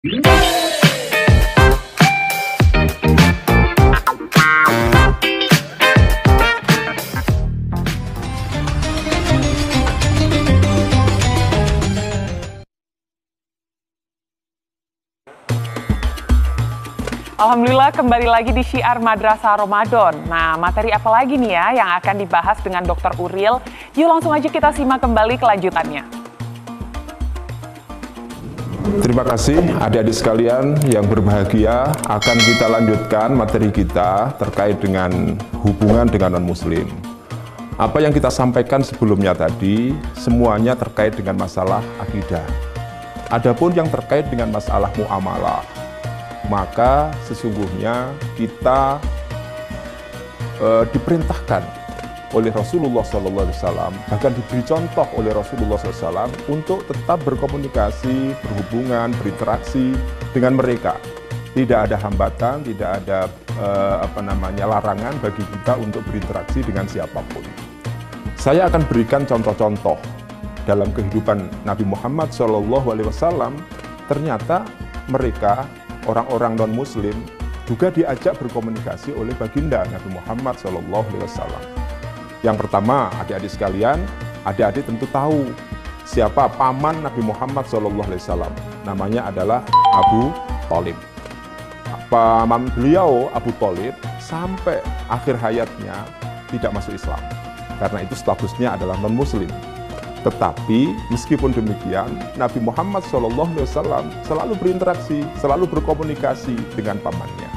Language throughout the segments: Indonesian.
Alhamdulillah kembali lagi di Syiar Madrasah Ramadan. Nah, materi apa lagi nih ya yang akan dibahas dengan Dr. Uril? Yuk langsung aja kita simak kembali kelanjutannya. Terima kasih adik-adik sekalian yang berbahagia. Akan kita lanjutkan materi kita terkait dengan hubungan dengan non-muslim. Apa yang kita sampaikan sebelumnya tadi, semuanya terkait dengan masalah akidah. Adapun yang terkait dengan masalah muamalah, maka sesungguhnya kita diperintahkan oleh Rasulullah SAW, bahkan diberi contoh oleh Rasulullah SAW untuk tetap berkomunikasi, berhubungan, berinteraksi dengan mereka. Tidak ada hambatan, tidak ada larangan bagi kita untuk berinteraksi dengan siapapun. Saya akan berikan contoh-contoh dalam kehidupan Nabi Muhammad SAW. Ternyata mereka orang-orang non-muslim juga diajak berkomunikasi oleh baginda Nabi Muhammad SAW. Yang pertama, adik-adik sekalian, adik-adik tentu tahu siapa paman Nabi Muhammad SAW. Namanya adalah Abu Thalib. Paman beliau, Abu Thalib, sampai akhir hayatnya tidak masuk Islam. Karena itu statusnya adalah non-muslim. Tetapi meskipun demikian, Nabi Muhammad SAW selalu berinteraksi, selalu berkomunikasi dengan pamannya.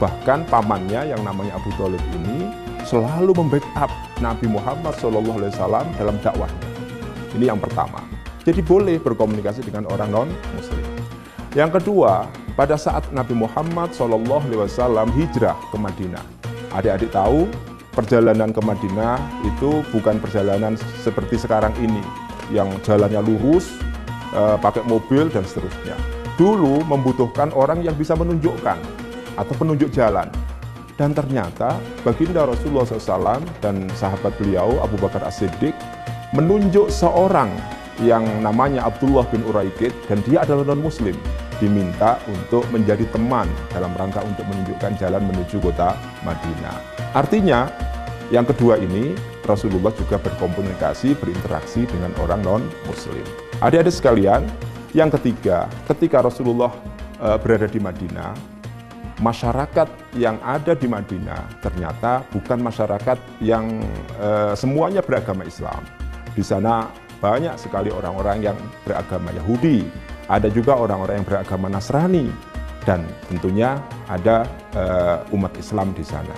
Bahkan pamannya yang namanya Abu Thalib ini selalu membackup Nabi Muhammad SAW dalam dakwahnya. Ini yang pertama. Jadi boleh berkomunikasi dengan orang non-muslim. Yang kedua, pada saat Nabi Muhammad SAW hijrah ke Madinah. Adik-adik tahu, perjalanan ke Madinah itu bukan perjalanan seperti sekarang ini, yang jalannya lurus, pakai mobil, dan seterusnya. Dulu membutuhkan orang yang bisa menunjukkan atau penunjuk jalan. Dan ternyata baginda Rasulullah SAW dan sahabat beliau, Abu Bakar As-Siddiq, menunjuk seorang yang namanya Abdullah bin Uraikid, dan dia adalah non-muslim, diminta untuk menjadi teman dalam rangka untuk menunjukkan jalan menuju kota Madinah. Artinya, yang kedua ini, Rasulullah juga berkomunikasi, berinteraksi dengan orang non-muslim. Adik-adik sekalian, yang ketiga, ketika Rasulullah berada di Madinah, masyarakat yang ada di Madinah ternyata bukan masyarakat yang semuanya beragama Islam. Di sana banyak sekali orang-orang yang beragama Yahudi, ada juga orang-orang yang beragama Nasrani, dan tentunya ada umat Islam di sana.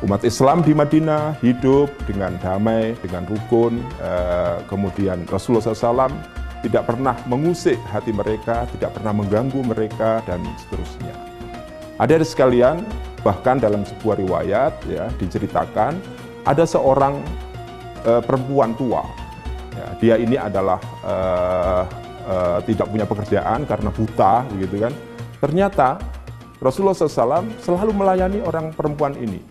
Umat Islam di Madinah hidup dengan damai, dengan rukun, kemudian Rasulullah SAW tidak pernah mengusik hati mereka, tidak pernah mengganggu mereka, dan seterusnya. Adik-adik sekalian, bahkan dalam sebuah riwayat ya, diceritakan ada seorang perempuan tua. Ya, dia ini adalah tidak punya pekerjaan karena buta, gitu kan. Ternyata Rasulullah SAW selalu melayani orang perempuan ini.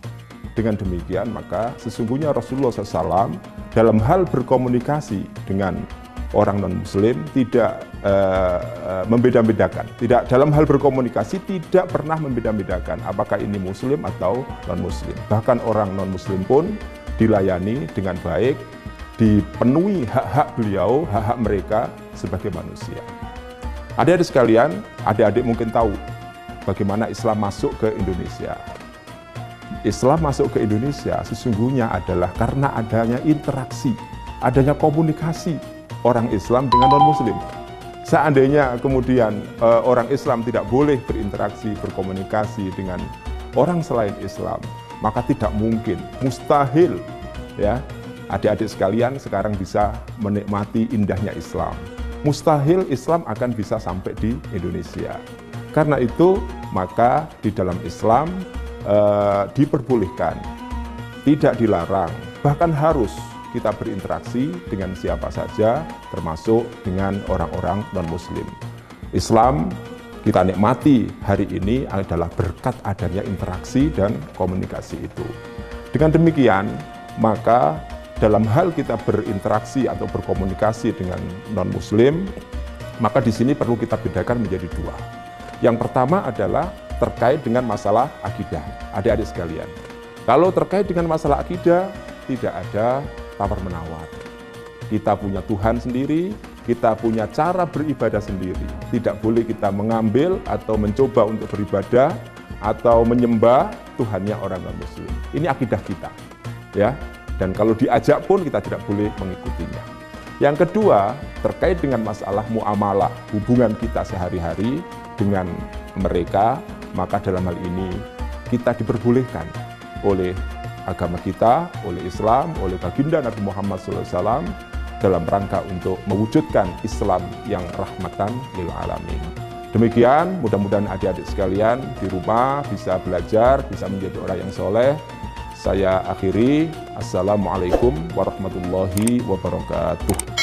Dengan demikian, maka sesungguhnya Rasulullah SAW dalam hal berkomunikasi dengan orang non-muslim tidak membeda-bedakan. Tidak, dalam hal berkomunikasi tidak pernah membeda-bedakan apakah ini muslim atau non-muslim. Bahkan orang non-muslim pun dilayani dengan baik, dipenuhi hak-hak beliau, hak-hak mereka sebagai manusia. Adik-adik sekalian, adik-adik mungkin tahu bagaimana Islam masuk ke Indonesia. Islam masuk ke Indonesia sesungguhnya adalah karena adanya interaksi, adanya komunikasi orang Islam dengan non-muslim. Seandainya kemudian orang Islam tidak boleh berinteraksi, berkomunikasi dengan orang selain Islam, maka tidak mungkin, mustahil ya, adik-adik sekalian sekarang bisa menikmati indahnya Islam. Mustahil Islam akan bisa sampai di Indonesia. Karena itu, maka di dalam Islam diperbolehkan, tidak dilarang, bahkan harus kita berinteraksi dengan siapa saja, termasuk dengan orang-orang non-muslim. Islam kita nikmati hari ini adalah berkat adanya interaksi dan komunikasi itu. Dengan demikian, maka dalam hal kita berinteraksi atau berkomunikasi dengan non-muslim, maka di sini perlu kita bedakan menjadi dua. Yang pertama adalah terkait dengan masalah akidah, adik-adik sekalian. Kalau terkait dengan masalah akidah, tidak ada tawar-menawar. Kita punya Tuhan sendiri, kita punya cara beribadah sendiri. Tidak boleh kita mengambil atau mencoba untuk beribadah atau menyembah Tuhannya orang non-Muslim. Ini akidah kita, ya. Dan kalau diajak pun kita tidak boleh mengikutinya. Yang kedua, terkait dengan masalah muamalah, hubungan kita sehari-hari dengan mereka, maka dalam hal ini kita diperbolehkan oleh agama kita, oleh Islam, oleh baginda Nabi Muhammad SAW dalam rangka untuk mewujudkan Islam yang rahmatan lil alamin. Demikian, mudah-mudahan adik-adik sekalian di rumah bisa belajar, bisa menjadi orang yang soleh. Saya akhiri, Assalamualaikum warahmatullahi wabarakatuh.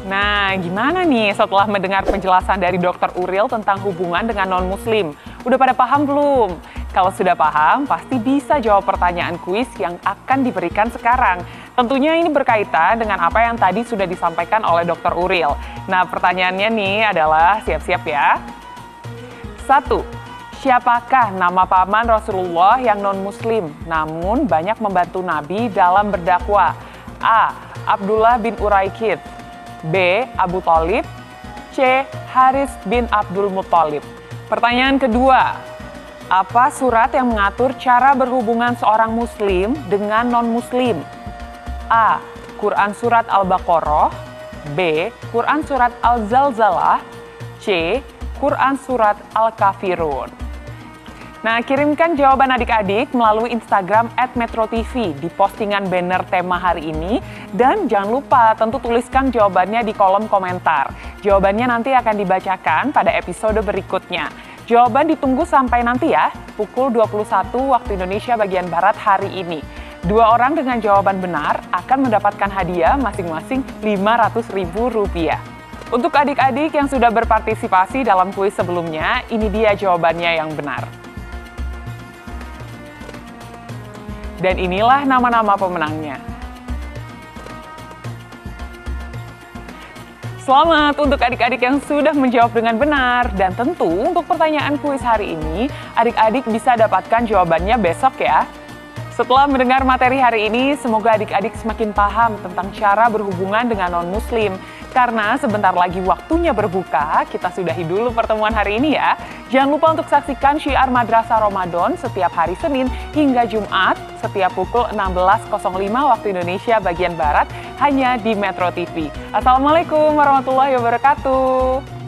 Nah, gimana nih setelah mendengar penjelasan dari Dr. Uril tentang hubungan dengan non-Muslim? Udah pada paham belum? Kalau sudah paham, pasti bisa jawab pertanyaan kuis yang akan diberikan sekarang. Tentunya ini berkaitan dengan apa yang tadi sudah disampaikan oleh Dr. Uril. Nah, pertanyaannya nih adalah, siap-siap ya. 1. Siapakah nama paman Rasulullah yang non-Muslim, namun banyak membantu Nabi dalam berdakwah? A. Abdullah bin Uraikid, B. Abu Thalib, C. Haris bin Abdul Muthalib. Pertanyaan kedua, apa surat yang mengatur cara berhubungan seorang muslim dengan non-muslim? A. Quran Surat Al-Baqarah, B. Quran Surat Al-Zalzalah, C. Quran Surat Al-Kafirun. Nah, kirimkan jawaban adik-adik melalui Instagram @metrotv di postingan banner tema hari ini. Dan jangan lupa tentu tuliskan jawabannya di kolom komentar. Jawabannya nanti akan dibacakan pada episode berikutnya. Jawaban ditunggu sampai nanti ya, pukul 21 waktu Indonesia bagian Barat hari ini. 2 orang dengan jawaban benar akan mendapatkan hadiah masing-masing Rp500.000. Untuk adik-adik yang sudah berpartisipasi dalam kuis sebelumnya, ini dia jawabannya yang benar. Dan inilah nama-nama pemenangnya. Selamat untuk adik-adik yang sudah menjawab dengan benar. Dan tentu untuk pertanyaan kuis hari ini, adik-adik bisa dapatkan jawabannya besok ya. Setelah mendengar materi hari ini, semoga adik-adik semakin paham tentang cara berhubungan dengan non-muslim. Karena sebentar lagi waktunya berbuka, kita sudahi dulu pertemuan hari ini ya. Jangan lupa untuk saksikan Syiar Madrasah Ramadan setiap hari Senin hingga Jumat, setiap pukul 16.05 waktu Indonesia bagian Barat, hanya di Metro TV. Assalamualaikum warahmatullahi wabarakatuh.